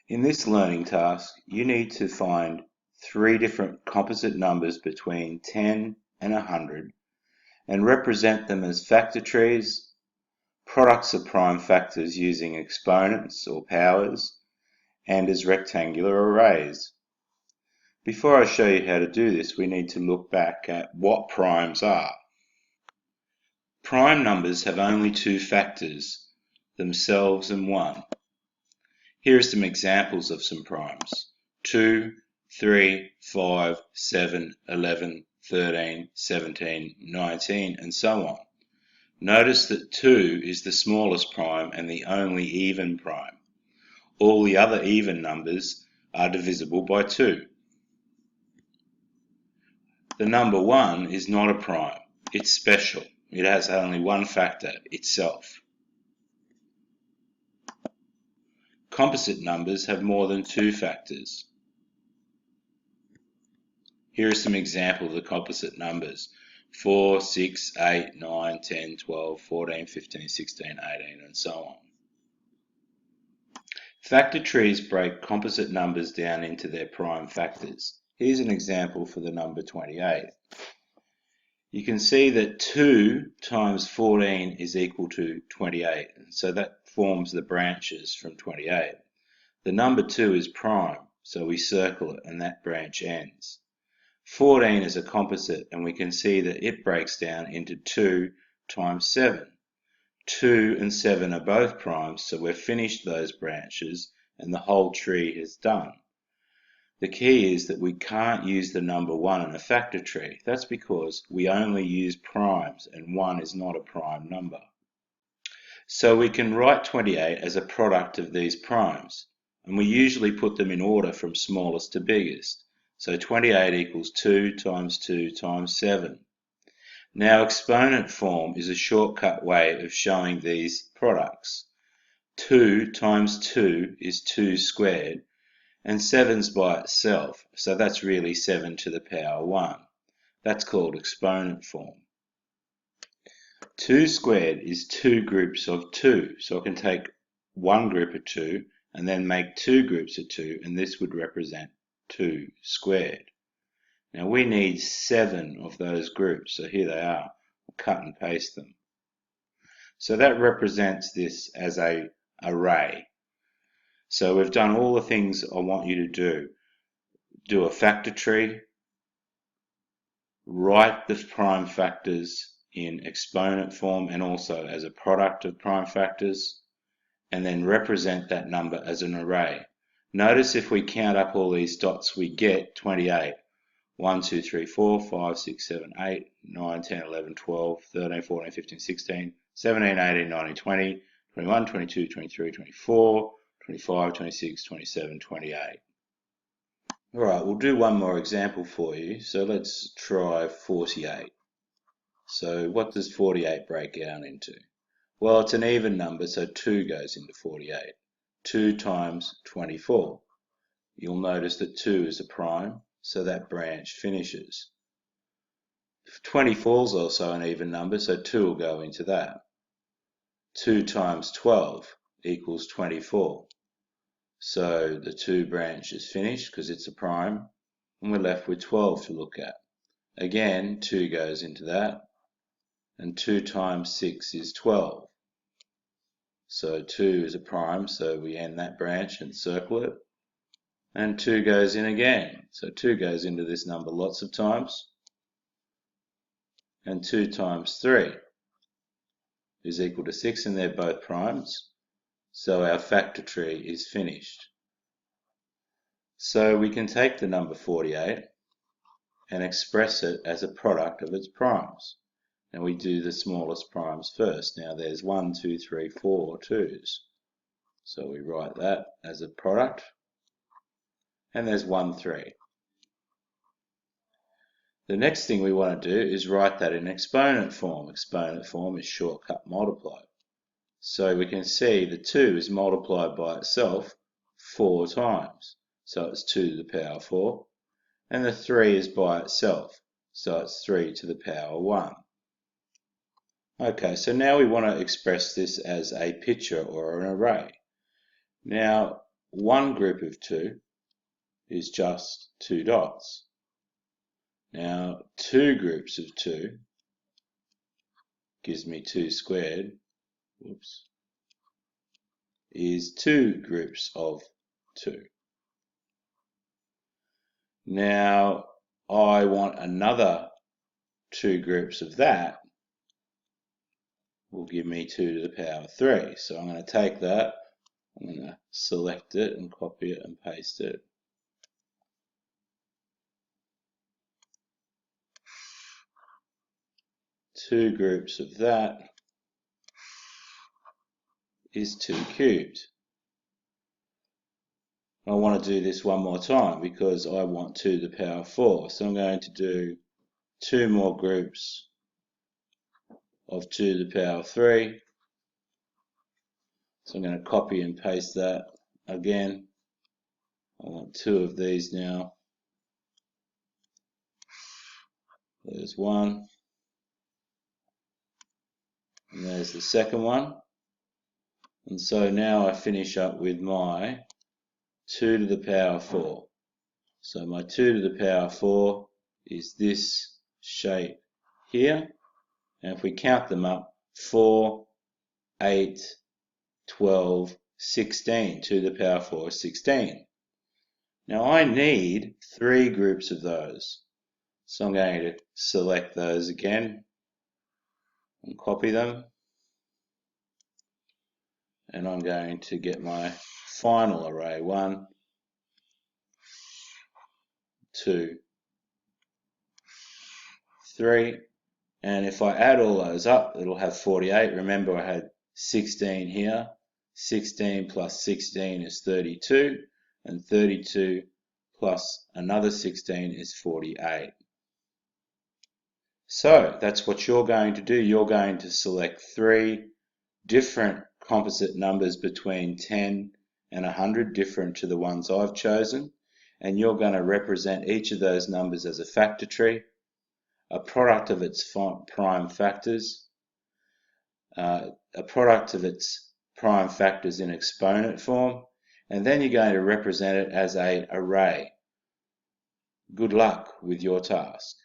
In this learning task, you need to find three different composite numbers between 10 and 100 and represent them as factor trees, products of prime factors using exponents or powers, and as rectangular arrays. Before I show you how to do this, we need to look back at what primes are. Prime numbers have only two factors, themselves and 1. Here are some examples of some primes: 2, 3, 5, 7, 11, 13, 17, 19, and so on. Notice that 2 is the smallest prime and the only even prime. All the other even numbers are divisible by 2. The number 1 is not a prime. It's special. It has only one factor, itself. Composite numbers have more than two factors. Here are some examples of the composite numbers: 4, 6, 8, 9, 10, 12, 14, 15, 16, 18, and so on. Factor trees break composite numbers down into their prime factors. Here's an example for the number 28. You can see that 2 times 14 is equal to 28, so that forms the branches from 28. The number 2 is prime, so we circle it and that branch ends. 14 is a composite, and we can see that it breaks down into 2 times 7. 2 and 7 are both primes, so we've finished those branches and the whole tree is done. The key is that we can't use the number 1 in a factor tree. That's because we only use primes and 1 is not a prime number. So we can write 28 as a product of these primes, and we usually put them in order from smallest to biggest. So 28 equals 2 times 2 times 7. Now exponent form is a shortcut way of showing these products. 2 times 2 is 2 squared, and 7's by itself, so that's really 7 to the power 1. That's called exponent form. 2 squared is two groups of 2, so I can take one group of 2 and then make two groups of 2, and this would represent 2 squared. Now we need 7 of those groups, so here they are. I'll cut and paste them. So that represents this as an array. So we've done all the things I want you to do. Do a factor tree, write the prime factors in exponent form and also as a product of prime factors, and then represent that number as an array. Notice if we count up all these dots, we get 28. 1, 2, 3, 4, 5, 6, 7, 8, 9, 10, 11, 12, 13, 14, 15, 16, 17, 18, 19, 20, 21, 22, 23, 24, 25, 26, 27, 28. Alright, we'll do one more example for you. So let's try 48. So what does 48 break down into? Well, it's an even number, so 2 goes into 48. 2 times 24. You'll notice that 2 is a prime, so that branch finishes. 24 is also an even number, so 2 will go into that. 2 times 12 equals 24. So the 2 branch is finished because it's a prime, and we're left with 12 to look at. Again, 2 goes into that, and 2 times 6 is 12. So 2 is a prime, so we end that branch and circle it. And 2 goes in again. So 2 goes into this number lots of times. And 2 times 3 is equal to 6, and they're both primes. So our factor tree is finished. So we can take the number 48 and express it as a product of its primes. And we do the smallest primes first. Now there's 1, 2, 3, 4 2's. So we write that as a product. And there's 1, 3. The next thing we want to do is write that in exponent form. Exponent form is shortcut multiply. So we can see the 2 is multiplied by itself 4 times. So it's 2 to the power 4. And the 3 is by itself. So it's 3 to the power 1. Okay, so now we want to express this as a picture or an array. Now, one group of 2 is just 2 dots. Now 2 groups of 2 gives me 2 squared, whoops, is 2 groups of 2. Now I want another 2 groups of that will give me 2 to the power 3. So I'm going to take that, I'm going to select it and copy it and paste it. Two groups of that is 2 cubed. I want to do this one more time because I want 2 to the power 4. So I'm going to do 2 more groups of 2 to the power 3. So I'm going to copy and paste that again. I want 2 of these now. There's one. And there's the second one. And so now I finish up with my 2 to the power 4. So my 2 to the power 4 is this shape here. And if we count them up, 4, 8, 12, 16. 2 to the power 4 is 16. Now I need 3 groups of those. So I'm going to select those again and copy them. And I'm going to get my final array, 1, 2, 3. And if I add all those up, it'll have 48. Remember, I had 16 here. 16 plus 16 is 32. And 32 plus another 16 is 48. So that's what you're going to do. You're going to select 3 different composite numbers between 10 and 100, different to the ones I've chosen. And you're going to represent each of those numbers as a factor tree, a product of its prime factors, a product of its prime factors in exponent form, and then you're going to represent it as an array. Good luck with your task.